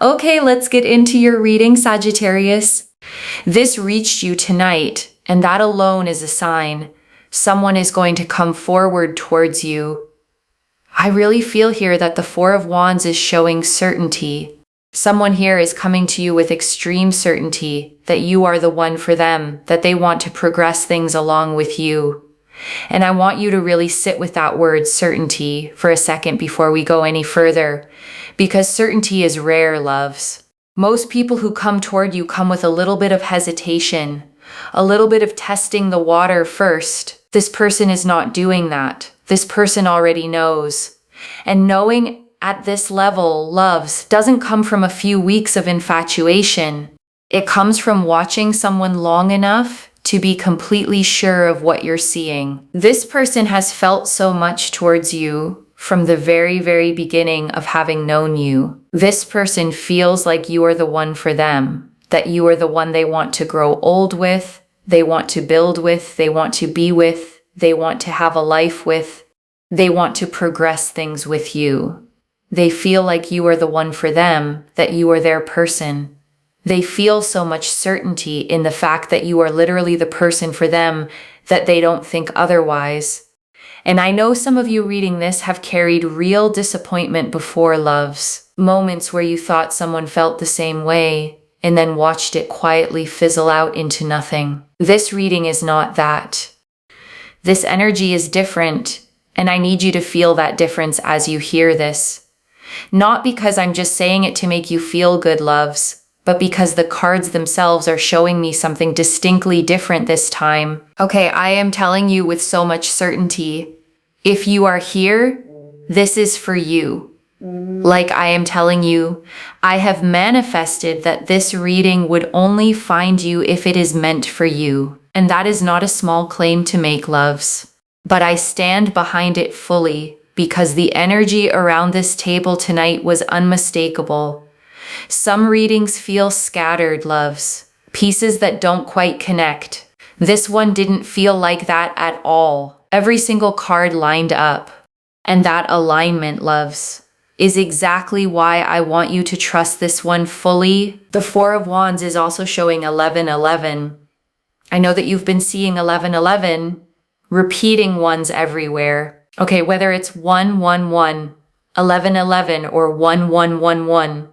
Okay, let's get into your reading, Sagittarius. This reached you tonight, and that alone is a sign. Someone is going to come forward towards you. I really feel here that the Four of Wands is showing certainty. Someone here is coming to you with extreme certainty that you are the one for them, that they want to progress things along with you. And I want you to really sit with that word certainty for a second before we go any further, because certainty is rare, loves. Most people who come toward you come with a little bit of hesitation, a little bit of testing the water first. This person is not doing that. This person already knows. And knowing at this level, loves, doesn't come from a few weeks of infatuation. It comes from watching someone long enough to be completely sure of what you're seeing. This person has felt so much towards you from the very, very beginning of having known you. This person feels like you are the one for them, that you are the one they want to grow old with, they want to build with, they want to be with, they want to have a life with, they want to progress things with you. They feel like you are the one for them, that you are their person. They feel so much certainty in the fact that you are literally the person for them that they don't think otherwise. And I know some of you reading this have carried real disappointment before, loves. Moments where you thought someone felt the same way and then watched it quietly fizzle out into nothing. This reading is not that. This energy is different, and I need you to feel that difference as you hear this. Not because I'm just saying it to make you feel good, loves, but because the cards themselves are showing me something distinctly different this time. Okay, I am telling you with so much certainty, if you are here, this is for you. Like I am telling you, I have manifested that this reading would only find you if it is meant for you. And that is not a small claim to make, loves. But I stand behind it fully, because the energy around this table tonight was unmistakable. Some readings feel scattered, loves, pieces that don't quite connect. This one didn't feel like that at all. Every single card lined up. And that alignment, loves, is exactly why I want you to trust this one fully. The Four of Wands is also showing 1111. I know that you've been seeing 1111, repeating ones everywhere. Okay, whether it's 111, 1111, or 1111,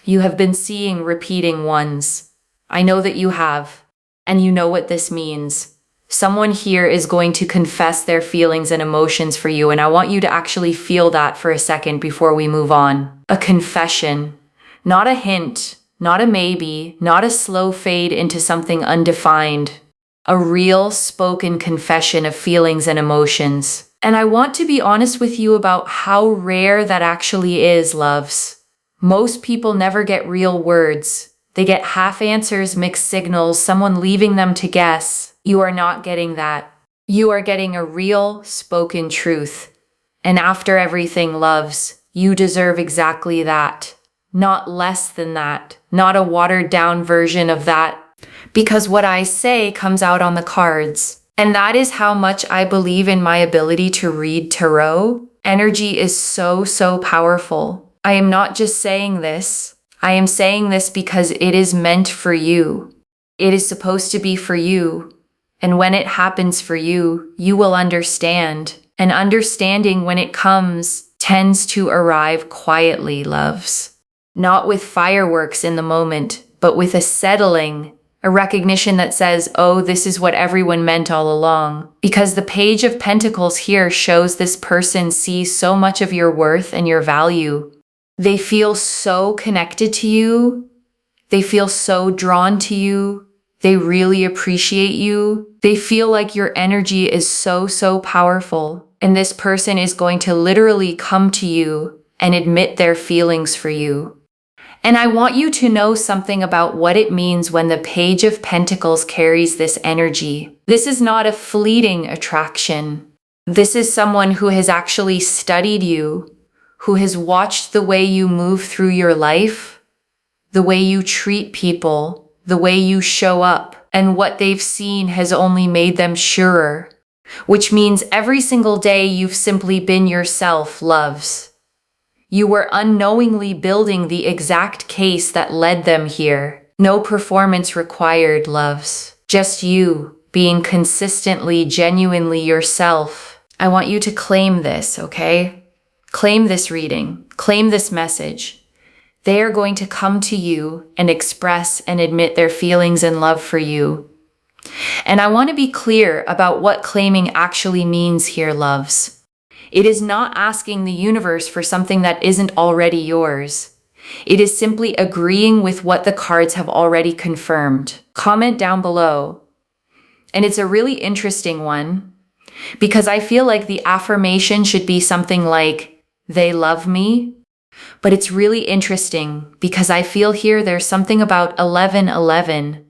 you have been seeing repeating ones. I know that you have, and you know what this means. Someone here is going to confess their feelings and emotions for you, and I want you to actually feel that for a second before we move on. A confession, not a hint, not a maybe, not a slow fade into something undefined. A real spoken confession of feelings and emotions. And I want to be honest with you about how rare that actually is, loves. Most people never get real words. They get half answers, mixed signals, someone leaving them to guess. You are not getting that. You are getting a real spoken truth. And after everything, loves, you deserve exactly that. Not less than that. Not a watered down version of that. Because what I say comes out on the cards. And that is how much I believe in my ability to read tarot. Energy is so, so powerful. I am not just saying this. I am saying this because it is meant for you. It is supposed to be for you. And when it happens for you, you will understand. And understanding, when it comes, tends to arrive quietly, loves. Not with fireworks in the moment, but with a settling, a recognition that says, oh, this is what everyone meant all along. Because the Page of Pentacles here shows this person sees so much of your worth and your value. They feel so connected to you. They feel so drawn to you. They really appreciate you. They feel like your energy is so, so powerful. And this person is going to literally come to you and admit their feelings for you. And I want you to know something about what it means when the Page of Pentacles carries this energy. This is not a fleeting attraction. This is someone who has actually studied you, who has watched the way you move through your life, the way you treat people, the way you show up, and what they've seen has only made them surer. Which means every single day you've simply been yourself, loves. You were unknowingly building the exact case that led them here. No performance required, loves. Just you being consistently, genuinely yourself. I want you to claim this, okay? Claim this reading. Claim this message. They are going to come to you and express and admit their feelings and love for you. And I want to be clear about what claiming actually means here, loves. It is not asking the universe for something that isn't already yours. It is simply agreeing with what the cards have already confirmed. Comment down below. And it's a really interesting one because I feel like the affirmation should be something like, they love me. But it's really interesting because I feel here there's something about 1111.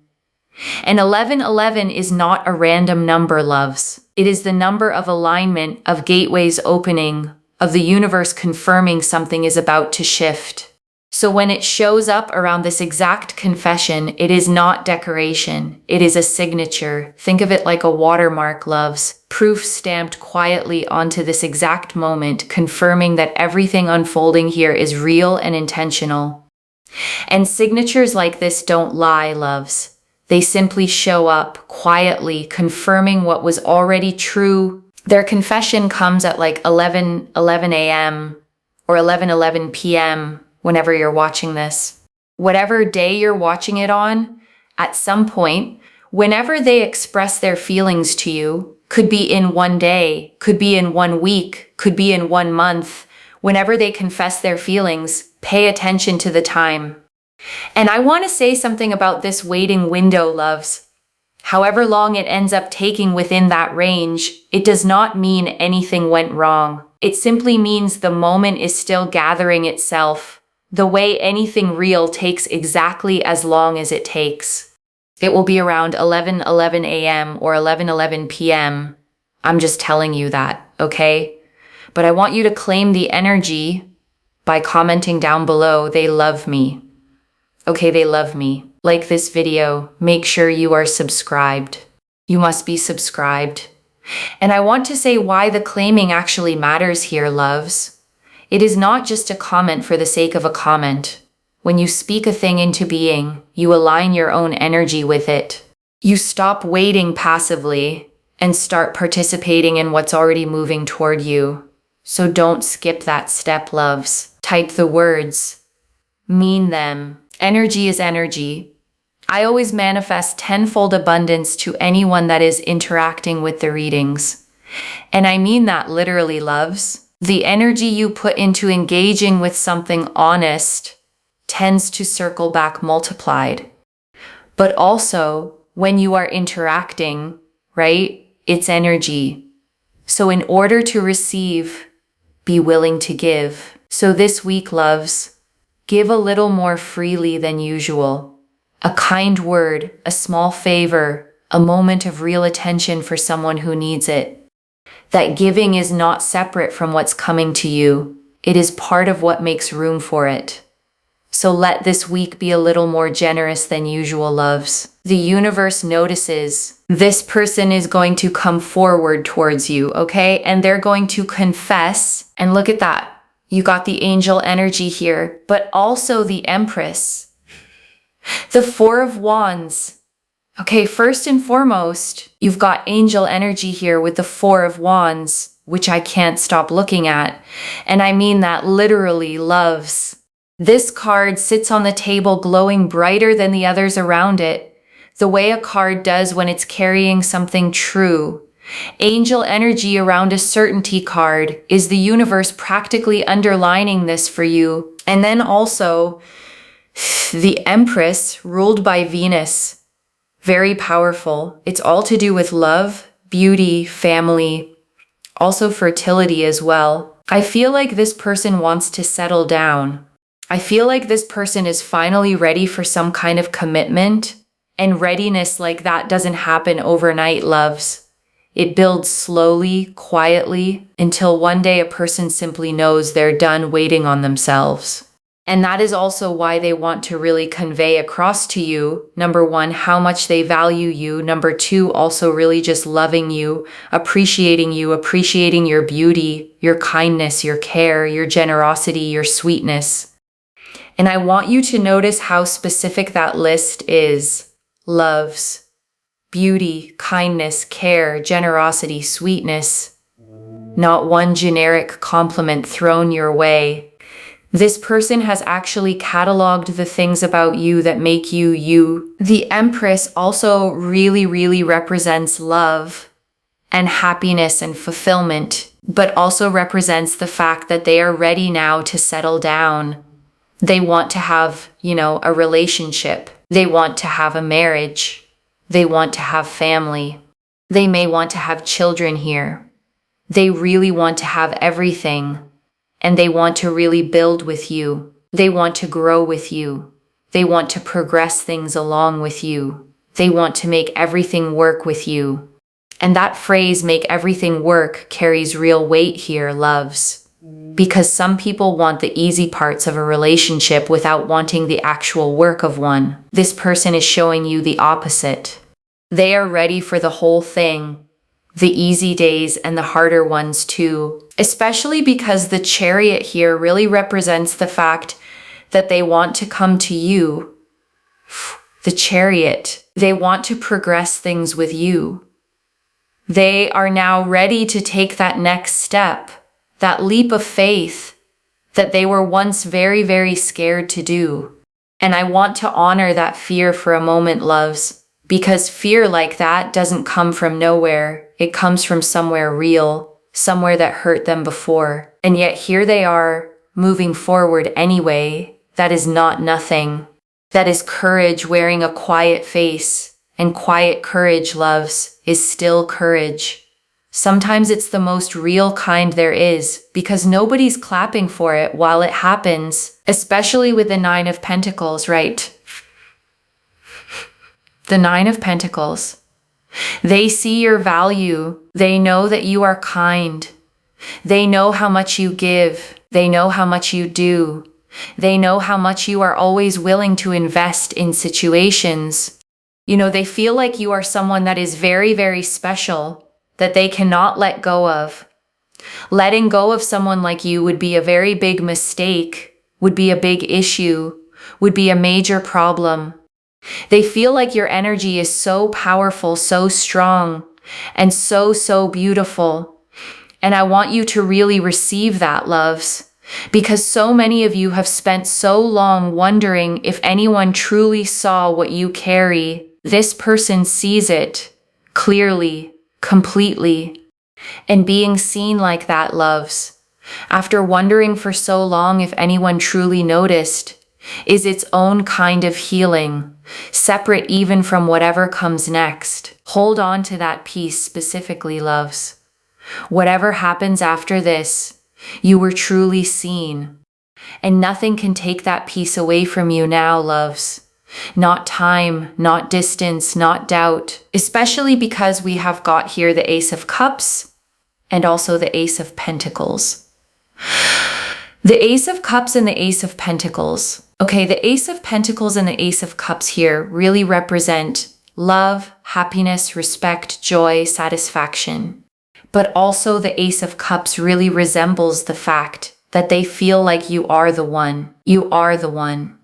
And 1111 is not a random number, loves. It is the number of alignment, of gateways opening, of the universe confirming something is about to shift. So when it shows up around this exact confession, it is not decoration. It is a signature. Think of it like a watermark, loves. Proof stamped quietly onto this exact moment, confirming that everything unfolding here is real and intentional. And signatures like this don't lie, loves. They simply show up quietly, confirming what was already true. Their confession comes at like 11:11 a.m. or 11:11 p.m. whenever you're watching this. Whatever day you're watching it on, at some point, whenever they express their feelings to you, could be in one day, could be in 1 week, could be in 1 month. Whenever they confess their feelings, pay attention to the time. And I want to say something about this waiting window, loves. However long it ends up taking within that range, it does not mean anything went wrong. It simply means the moment is still gathering itself, the way anything real takes exactly as long as it takes. It will be around 11:11 a.m. or 11:11 p.m. I'm just telling you that, okay? But I want you to claim the energy by commenting down below, they love me. Okay, they love me. Like this video, make sure you are subscribed. You must be subscribed. And I want to say why the claiming actually matters here, loves. It is not just a comment for the sake of a comment. When you speak a thing into being, you align your own energy with it. You stop waiting passively and start participating in what's already moving toward you. So don't skip that step, loves. Type the words. Mean them. Energy is energy. I always manifest tenfold abundance to anyone that is interacting with the readings. And I mean that literally, loves. The energy you put into engaging with something honest tends to circle back multiplied. But also, when you are interacting, right, it's energy. So in order to receive, be willing to give. So this week, loves, give a little more freely than usual. A kind word, a small favor, a moment of real attention for someone who needs it. That giving is not separate from what's coming to you. It is part of what makes room for it. So let this week be a little more generous than usual, loves. The universe notices this person is going to come forward towards you, okay? And they're going to confess. And look at that. You got the angel energy here, but also the Empress. The Four of Wands. Okay, first and foremost, you've got angel energy here with the Four of Wands, which I can't stop looking at. And I mean that literally, loves. This card sits on the table glowing brighter than the others around it, the way a card does when it's carrying something true. Angel energy around a certainty card is the universe practically underlining this for you. And then also the Empress ruled by Venus. Very powerful. It's all to do with love, beauty, family, also fertility as well. I feel like this person wants to settle down. I feel like this person is finally ready for some kind of commitment, and readiness like that doesn't happen overnight, loves. It builds slowly, quietly, until one day a person simply knows they're done waiting on themselves. And that is also why they want to really convey across to you, number one, how much they value you. Number two, also really just loving you, appreciating your beauty, your kindness, your care, your generosity, your sweetness. And I want you to notice how specific that list is. Loves, beauty, kindness, care, generosity, sweetness. Not one generic compliment thrown your way. This person has actually cataloged the things about you that make you you. The Empress also really represents love and happiness and fulfillment, but also represents the fact that they are ready now to settle down. They want to have, a relationship. They want to have a marriage. They want to have family. They may want to have children here. They really want to have everything. And they want to really build with you. They want to grow with you. They want to progress things along with you. They want to make everything work with you. And that phrase, make everything work, carries real weight here, loves. Because some people want the easy parts of a relationship without wanting the actual work of one. This person is showing you the opposite. They are ready for the whole thing. The easy days and the harder ones too, especially because the Chariot here really represents the fact that they want to come to you. The Chariot, they want to progress things with you. They are now ready to take that next step, that leap of faith that they were once very scared to do. And I want to honor that fear for a moment, loves. Because fear like that doesn't come from nowhere. It comes from somewhere real, somewhere that hurt them before. And yet here they are, moving forward anyway. That is not nothing. That is courage wearing a quiet face. And quiet courage, loves, is still courage. Sometimes it's the most real kind there is, because nobody's clapping for it while it happens. Especially with the Nine of Pentacles, right? The Nine of Pentacles. They see your value. They know that you are kind. They know how much you give. They know how much you do. They know how much you are always willing to invest in situations. They feel like you are someone that is very special, that they cannot let go of. Letting go of someone like you would be a very big mistake, would be a big issue, would be a major problem. They feel like your energy is so powerful, so strong, and so beautiful. And I want you to really receive that, loves, because so many of you have spent so long wondering if anyone truly saw what you carry. This person sees it clearly, completely. And being seen like that, loves, after wondering for so long if anyone truly noticed, is its own kind of healing, separate even from whatever comes next. Hold on to that peace specifically, loves. Whatever happens after this, you were truly seen. And nothing can take that peace away from you now, loves. Not time, not distance, not doubt. Especially because we have got here the Ace of Cups and also the Ace of Pentacles. The Ace of Cups and the Ace of Pentacles. Okay, the Ace of Pentacles and the Ace of Cups here really represent love, happiness, respect, joy, satisfaction. But also the Ace of Cups really resembles the fact that they feel like you are the one. You are the one.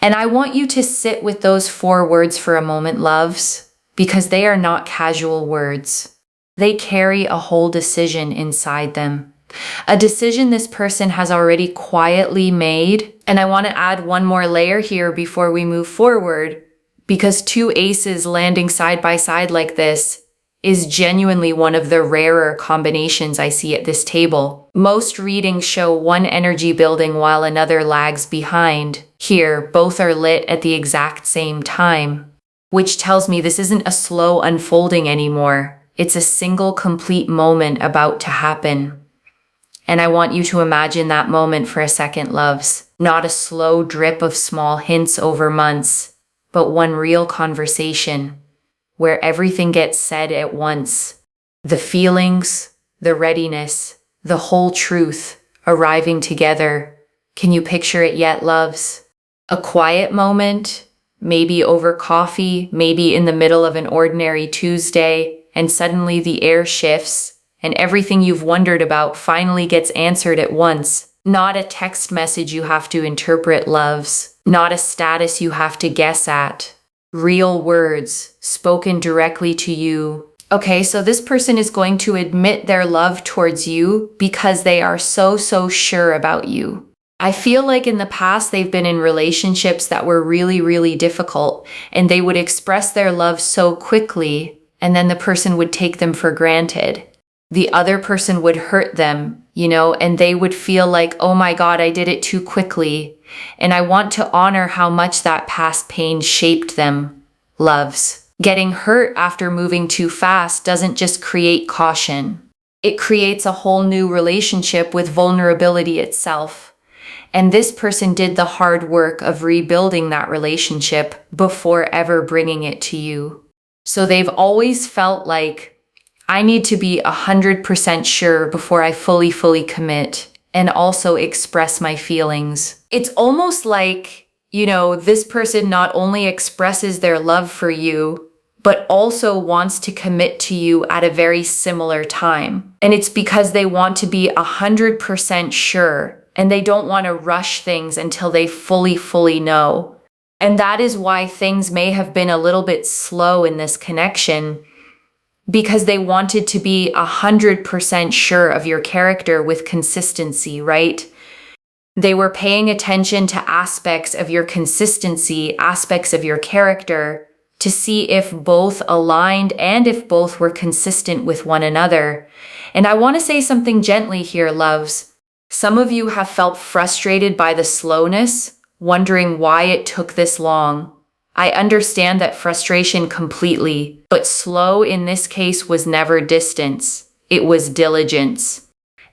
And I want you to sit with those 4 words for a moment, loves, because they are not casual words. They carry a whole decision inside them. A decision this person has already quietly made. And I want to add one more layer here before we move forward, because 2 aces landing side by side like this is genuinely one of the rarer combinations I see at this table. Most readings show one energy building while another lags behind. Here, both are lit at the exact same time, which tells me this isn't a slow unfolding anymore. It's a single complete moment about to happen. And I want you to imagine that moment for a second, loves. Not a slow drip of small hints over months, but one real conversation where everything gets said at once. The feelings, the readiness, the whole truth arriving together, Can you picture it yet, loves? A quiet moment, maybe over coffee, maybe in the middle of an ordinary Tuesday, and suddenly the air shifts and everything you've wondered about finally gets answered at once. Not a text message you have to interpret, loves. Not a status you have to guess at. Real words spoken directly to you. Okay, so this person is going to admit their love towards you because they are so sure about you. I feel like in the past they've been in relationships that were really difficult, and they would express their love so quickly, and then the person would take them for granted. The other person would hurt them, and they would feel like, oh my God, I did it too quickly. And I want to honor how much that past pain shaped them, loves. Getting hurt after moving too fast doesn't just create caution. It creates a whole new relationship with vulnerability itself. And this person did the hard work of rebuilding that relationship before ever bringing it to you. So they've always felt like, I need to be 100% sure before I fully commit and also express my feelings. It's almost like, this person not only expresses their love for you, but also wants to commit to you at a very similar time. And it's because they want to be 100% sure. And they don't want to rush things until they fully know. And that is why things may have been a little bit slow in this connection, because they wanted to be 100% sure of your character with consistency, right? They were paying attention to aspects of your consistency, aspects of your character, to see if both aligned and if both were consistent with one another. And I want to say something gently here, loves. Some of you have felt frustrated by the slowness, wondering why it took this long. I understand that frustration completely, but slow in this case was never distance. It was diligence.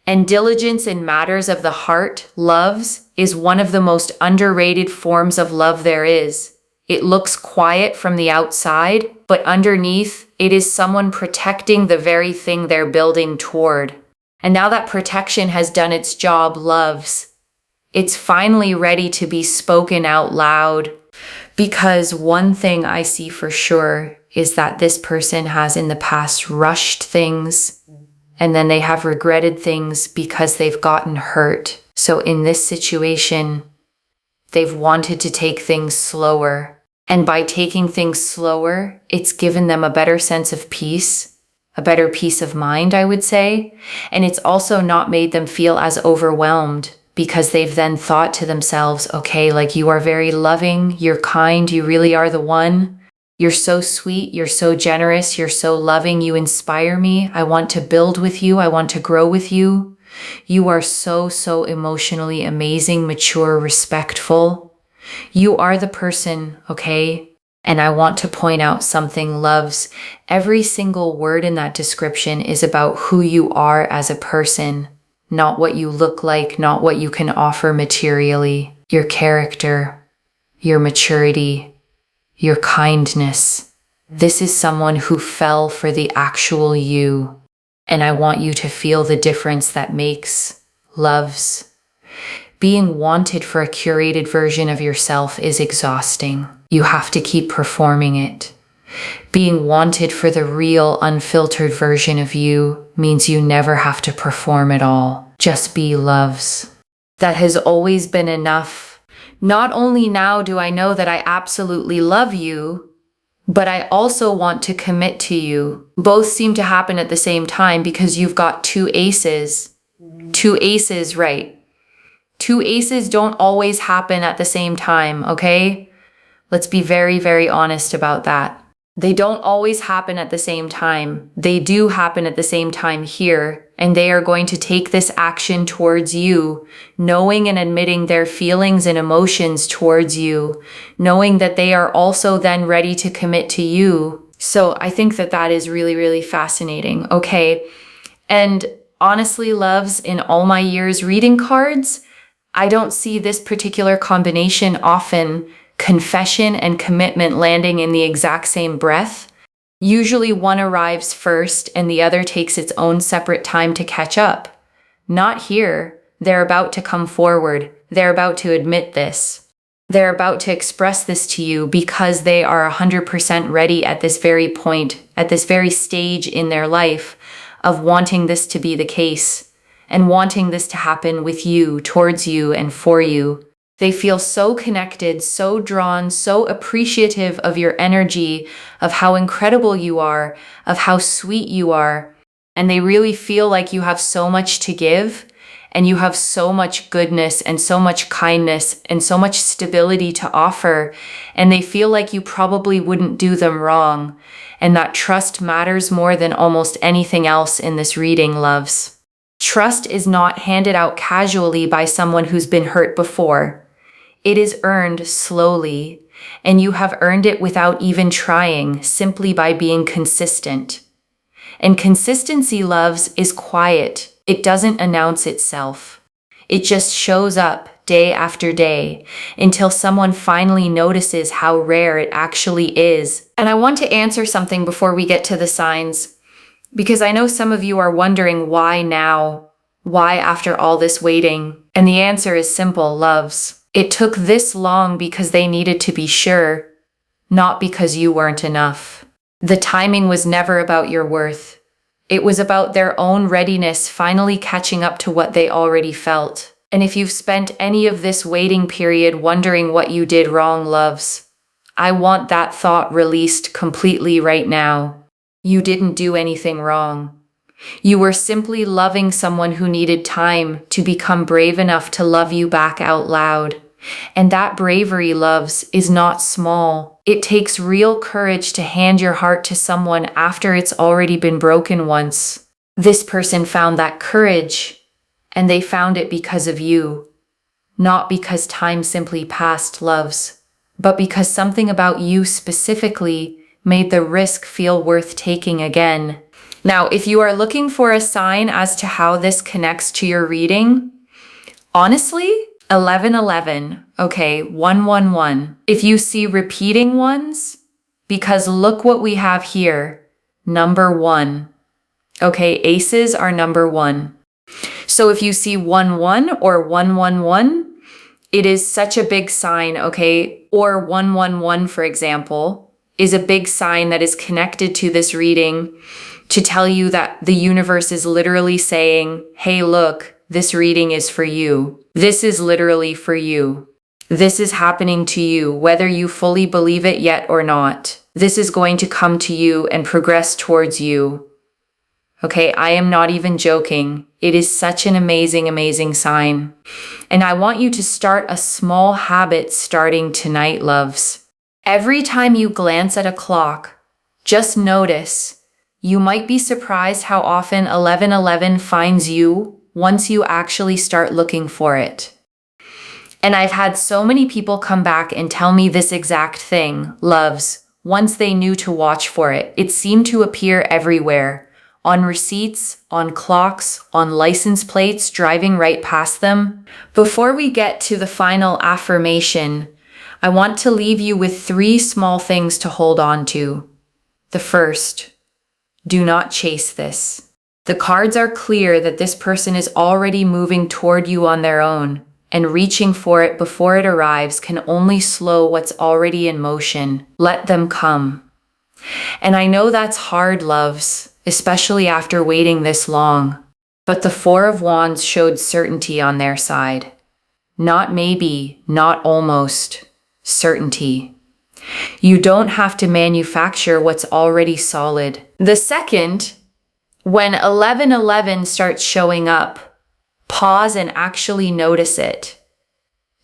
And diligence in matters of the heart, loves, is one of the most underrated forms of love there is. It looks quiet from the outside, but underneath, it is someone protecting the very thing they're building toward. And now that protection has done its job, loves, it's finally ready to be spoken out loud. Because one thing I see for sure is that this person has in the past rushed things, and then they have regretted things because they've gotten hurt. So in this situation, they've wanted to take things slower. And by taking things slower, it's given them a better sense of peace. A better peace of mind, I would say. And it's also not made them feel as overwhelmed because they've then thought to themselves, okay, like you are very loving, you're kind, you really are the one. You're so sweet, you're so generous, you're so loving, you inspire me. I want to build with you, I want to grow with you. You are so emotionally amazing, mature, respectful. You are the person, okay? And I want to point out something, loves. Every single word in that description is about who you are as a person, not what you look like, not what you can offer materially. Your character, your maturity, your kindness. This is someone who fell for the actual you. And I want you to feel the difference that makes, loves. Being wanted for a curated version of yourself is exhausting. You have to keep performing it. Being wanted for the real, unfiltered version of you means you never have to perform at all. Just be, loves. That has always been enough. Not only now do I know that I absolutely love you, but I also want to commit to you. Both seem to happen at the same time because you've got two aces. Two aces, right? Two aces don't always happen at the same time, okay? Let's be very honest about that. They don't always happen at the same time. They do happen at the same time here, and they are going to take this action towards you, knowing and admitting their feelings and emotions towards you, knowing that they are also then ready to commit to you. So I think that that is really fascinating, okay? And honestly, loves, in all my years reading cards, I don't see this particular combination often. Confession and commitment landing in the exact same breath. Usually one arrives first and the other takes its own separate time to catch up. Not here. They're about to come forward. They're about to admit this. They're about to express this to you because they are 100% ready at this very point, at this very stage in their life of wanting this to be the case and wanting this to happen with you, towards you, and for you. They feel so connected, so drawn, so appreciative of your energy, of how incredible you are, of how sweet you are. And they really feel like you have so much to give, and you have so much goodness and so much kindness and so much stability to offer. And they feel like you probably wouldn't do them wrong. And that trust matters more than almost anything else in this reading, loves. Trust is not handed out casually by someone who's been hurt before. It is earned slowly, and you have earned it without even trying, simply by being consistent. And consistency, loves, is quiet. It doesn't announce itself. It just shows up day after day until someone finally notices how rare it actually is. And I want to answer something before we get to the signs, because I know some of you are wondering why now? Why after all this waiting? And the answer is simple, loves. It took this long because they needed to be sure, not because you weren't enough. The timing was never about your worth. It was about their own readiness finally catching up to what they already felt. And if you've spent any of this waiting period wondering what you did wrong, loves, I want that thought released completely right now. You didn't do anything wrong. You were simply loving someone who needed time to become brave enough to love you back out loud. And that bravery, loves, is not small. It takes real courage to hand your heart to someone after it's already been broken once. This person found that courage, and they found it because of you. Not because time simply passed, loves, but because something about you specifically made the risk feel worth taking again. Now, if you are looking for a sign as to how this connects to your reading, honestly, 1111, okay, 111. If you see repeating ones, because look what we have here, number 1. Okay, aces are number 1. So if you see 11 or 111, it is such a big sign, okay? Or 111, for example, is a big sign that is connected to this reading to tell you that the universe is literally saying, hey, look, this reading is for you. This is literally for you. This is happening to you, whether you fully believe it yet or not. This is going to come to you and progress towards you. Okay, I am not even joking. It is such an amazing, amazing sign. And I want you to start a small habit starting tonight, loves. Every time you glance at a clock, just notice. You might be surprised how often 1111 finds you once you actually start looking for it. And I've had so many people come back and tell me this exact thing, loves, once they knew to watch for it. It seemed to appear everywhere, on receipts, on clocks, on license plates, driving right past them. Before we get to the final affirmation, I want to leave you with 3 small things to hold on to. The first, do not chase this. The cards are clear that this person is already moving toward you on their own, and reaching for it before it arrives can only slow what's already in motion. Let them come. And I know that's hard, loves, especially after waiting this long. But the 4 of Wands showed certainty on their side. Not maybe, not almost. Certainty. You don't have to manufacture what's already solid. The second, when 1111 starts showing up, pause and actually notice it.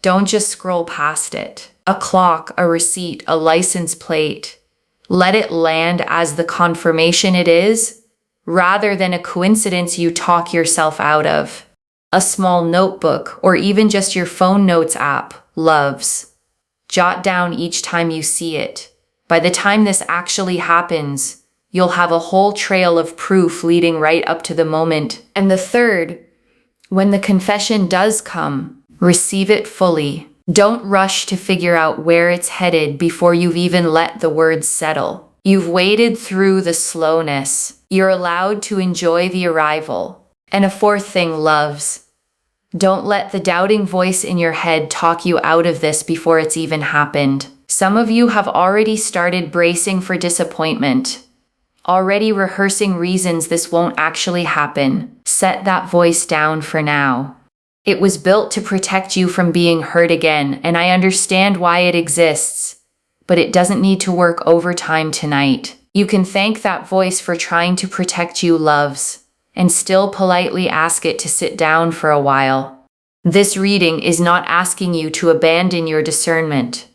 Don't just scroll past it. A clock, a receipt, a license plate. Let it land as the confirmation it is, rather than a coincidence you talk yourself out of. A small notebook, or even just your phone notes app, loves. Jot down each time you see it. By the time this actually happens, you'll have a whole trail of proof leading right up to the moment. And the third, when the confession does come, receive it fully. Don't rush to figure out where it's headed before you've even let the words settle. You've waited through the slowness. You're allowed to enjoy the arrival. And a 4th thing, loves. Don't let the doubting voice in your head talk you out of this before it's even happened. Some of you have already started bracing for disappointment, already rehearsing reasons this won't actually happen. Set that voice down for now. It was built to protect you from being hurt again, and I understand why it exists, but it doesn't need to work overtime tonight. You can thank that voice for trying to protect you, loves, and still politely ask it to sit down for a while. This reading is not asking you to abandon your discernment.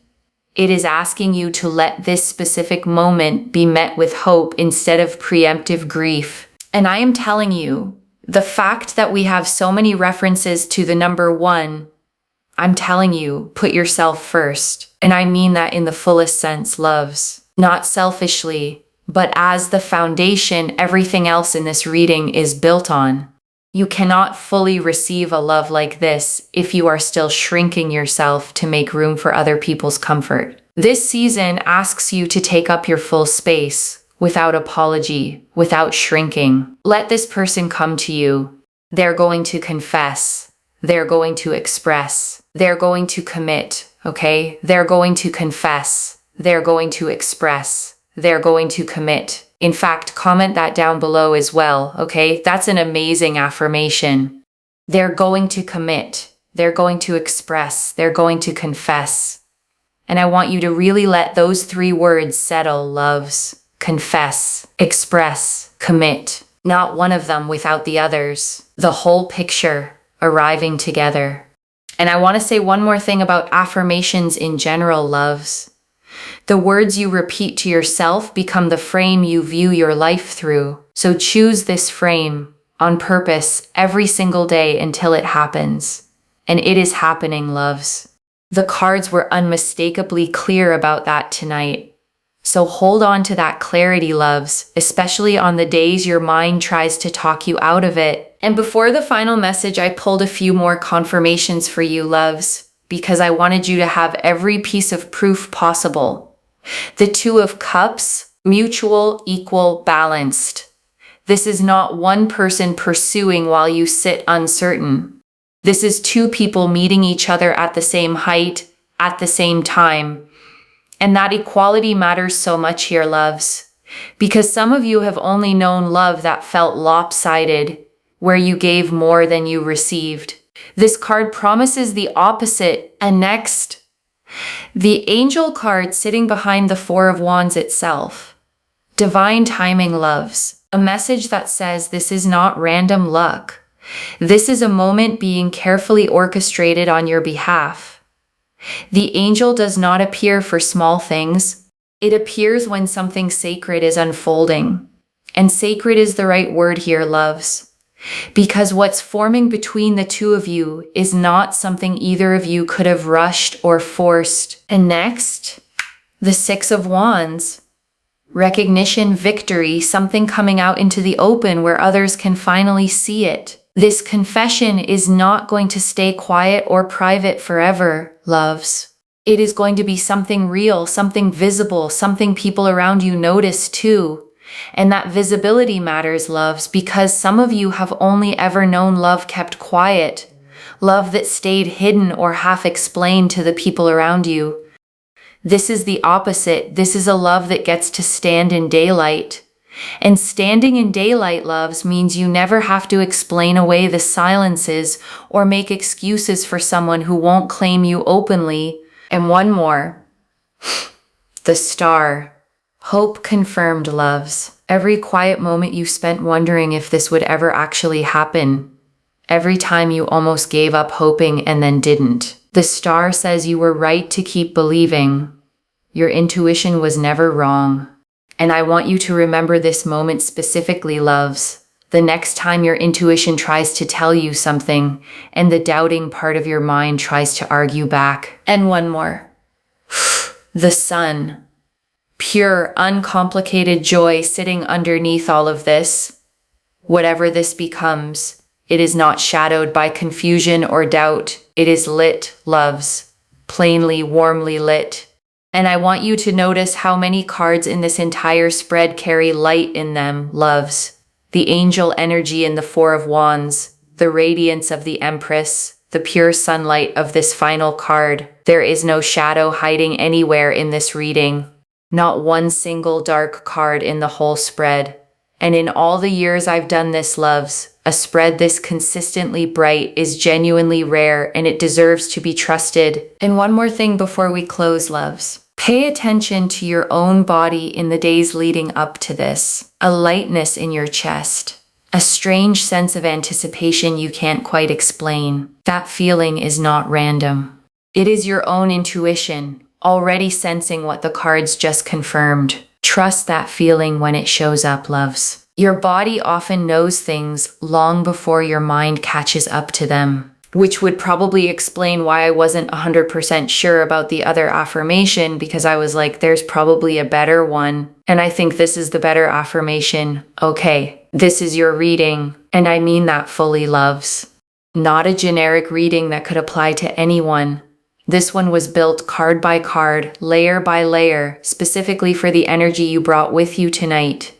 It is asking you to let this specific moment be met with hope instead of preemptive grief. And I am telling you, the fact that we have so many references to the number 1, I'm telling you, put yourself first. And I mean that in the fullest sense, loves. Not selfishly, but as the foundation everything else in this reading is built on. You cannot fully receive a love like this if you are still shrinking yourself to make room for other people's comfort. This season asks you to take up your full space, without apology, without shrinking. Let this person come to you. They're going to confess. They're going to express. They're going to commit, okay? They're going to confess. They're going to express. They're going to commit. In fact, comment that down below as well, okay? That's an amazing affirmation. They're going to commit. They're going to express. They're going to confess. And I want you to really let those 3 words settle, loves. Confess, express, commit. Not one of them without the others. The whole picture arriving together. And I want to say one more thing about affirmations in general, loves. The words you repeat to yourself become the frame you view your life through. So choose this frame on purpose every single day until it happens. And it is happening, loves. The cards were unmistakably clear about that tonight. So hold on to that clarity, loves, especially on the days your mind tries to talk you out of it. And before the final message, I pulled a few more confirmations for you, loves, because I wanted you to have every piece of proof possible. The 2 of Cups, mutual, equal, balanced. This is not one person pursuing while you sit uncertain. This is 2 people meeting each other at the same height, at the same time. And that equality matters so much here, loves, because some of you have only known love that felt lopsided, where you gave more than you received. This card promises the opposite. And next, the angel card sitting behind the 4 of Wands itself. Divine timing, loves. A message that says this is not random luck. This is a moment being carefully orchestrated on your behalf. The angel does not appear for small things. It appears when something sacred is unfolding. And sacred is the right word here, loves. Because what's forming between the 2 of you is not something either of you could have rushed or forced. And next, the 6 of Wands. Recognition, victory, something coming out into the open where others can finally see it. This confession is not going to stay quiet or private forever, loves. It is going to be something real, something visible, something people around you notice too. And that visibility matters, loves, because some of you have only ever known love kept quiet, love that stayed hidden or half explained to the people around you. This is the opposite. This is a love that gets to stand in daylight. And standing in daylight, loves, means you never have to explain away the silences or make excuses for someone who won't claim you openly. And one more. The Star. Hope confirmed, loves. Every quiet moment you spent wondering if this would ever actually happen. Every time you almost gave up hoping and then didn't. The Star says you were right to keep believing. Your intuition was never wrong. And I want you to remember this moment specifically, loves. The next time your intuition tries to tell you something and the doubting part of your mind tries to argue back. And one more. The Sun. Pure, uncomplicated joy sitting underneath all of this. Whatever this becomes, it is not shadowed by confusion or doubt. It is lit, loves. Plainly, warmly lit. And I want you to notice how many cards in this entire spread carry light in them, loves. The angel energy in the 4 of Wands, the radiance of the Empress, the pure sunlight of this final card. There is no shadow hiding anywhere in this reading. Not one single dark card in the whole spread. And in all the years I've done this, loves, a spread this consistently bright is genuinely rare and it deserves to be trusted. And one more thing before we close, loves. Pay attention to your own body in the days leading up to this. A lightness in your chest. A strange sense of anticipation you can't quite explain. That feeling is not random. It is your own intuition, already sensing what the cards just confirmed. Trust that feeling when it shows up, loves. Your body often knows things long before your mind catches up to them, which would probably explain why I wasn't 100% sure about the other affirmation, because I was like, there's probably a better one. And I think this is the better affirmation. Okay, this is your reading, and I mean that fully, loves. Not a generic reading that could apply to anyone. This one was built card by card, layer by layer, specifically for the energy you brought with you tonight.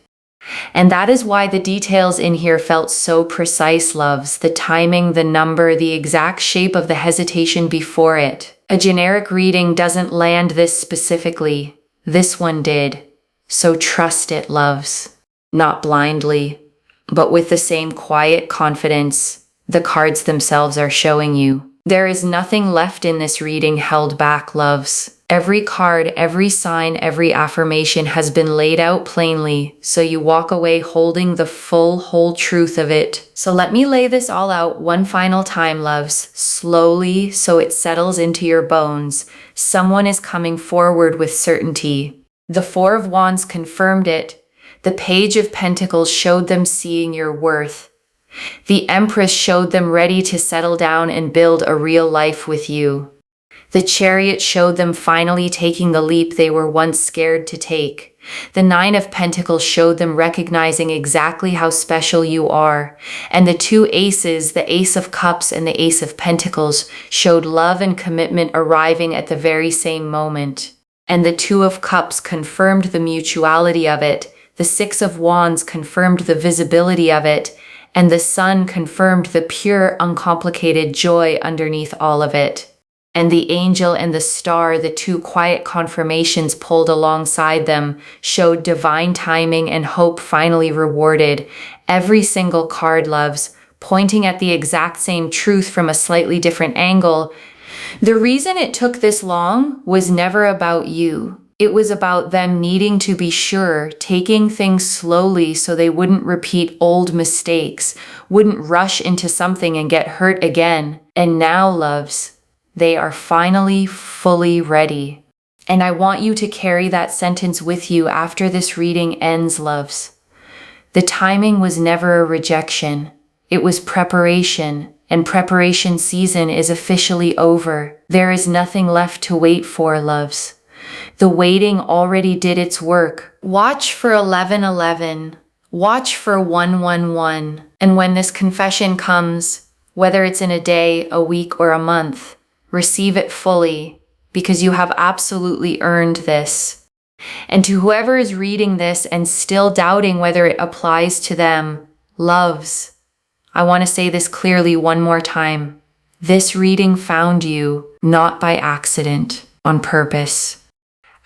And that is why the details in here felt so precise, loves. The timing, the number, the exact shape of the hesitation before it. A generic reading doesn't land this specifically. This one did. So trust it, loves. Not blindly, but with the same quiet confidence the cards themselves are showing you. There is nothing left in this reading held back, loves. Every card, every sign, every affirmation has been laid out plainly, so you walk away holding the whole truth of it. So let me lay this all out one final time, loves, slowly, so it settles into your bones. Someone is coming forward with certainty. The Four of Wands confirmed it. The Page of Pentacles showed them seeing your worth. The Empress showed them ready to settle down and build a real life with you. The Chariot showed them finally taking the leap they were once scared to take. The Nine of Pentacles showed them recognizing exactly how special you are. And the two Aces, the Ace of Cups and the Ace of Pentacles, showed love and commitment arriving at the very same moment. And the Two of Cups confirmed the mutuality of it. The Six of Wands confirmed the visibility of it. And the Sun confirmed the pure, uncomplicated joy underneath all of it. And the Angel and the Star, the two quiet confirmations pulled alongside them, showed divine timing and hope finally rewarded. Every single card, loves, pointing at the exact same truth from a slightly different angle. The reason it took this long was never about you. It was about them needing to be sure, taking things slowly so they wouldn't repeat old mistakes, wouldn't rush into something and get hurt again. And now, loves, they are finally fully ready. And I want you to carry that sentence with you after this reading ends, loves. The timing was never a rejection. It was preparation, and preparation season is officially over. There is nothing left to wait for, loves. The waiting already did its work. Watch for 1111. Watch for 111. And when this confession comes, whether it's in a day, a week, or a month, receive it fully, because you have absolutely earned this. And to whoever is reading this and still doubting whether it applies to them, loves, I want to say this clearly one more time. This reading found you, not by accident, on purpose.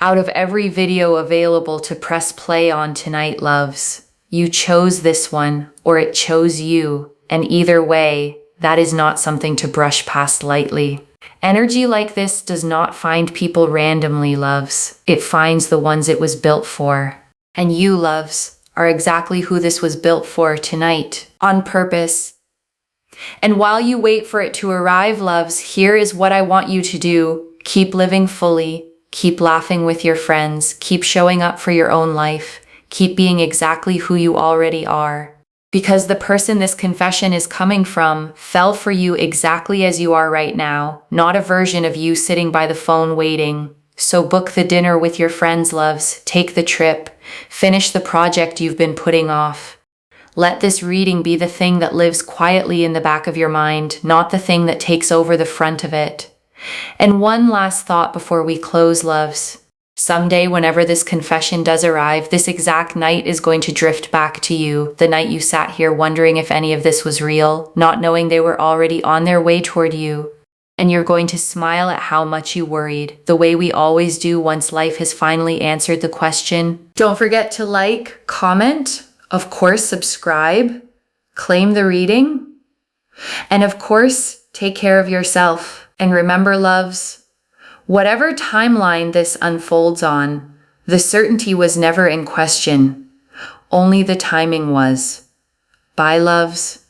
Out of every video available to press play on tonight, loves, you chose this one, or it chose you, and either way, that is not something to brush past lightly. Energy like this does not find people randomly, loves. It finds the ones it was built for. And you, loves, are exactly who this was built for tonight, on purpose. And while you wait for it to arrive, loves, here is what I want you to do. Keep living fully. Keep laughing with your friends. Keep showing up for your own life. Keep being exactly who you already are. Because the person this confession is coming from fell for you exactly as you are right now, not a version of you sitting by the phone waiting. So book the dinner with your friends, loves. Take the trip. Finish the project you've been putting off. Let this reading be the thing that lives quietly in the back of your mind, not the thing that takes over the front of it. And one last thought before we close, loves. Someday, whenever this confession does arrive, this exact night is going to drift back to you, the night you sat here wondering if any of this was real, not knowing they were already on their way toward you. And you're going to smile at how much you worried, the way we always do once life has finally answered the question. Don't forget to like, comment, of course subscribe, claim the reading, and of course take care of yourself. And remember, loves, whatever timeline this unfolds on, the certainty was never in question. Only the timing was. Bye, loves.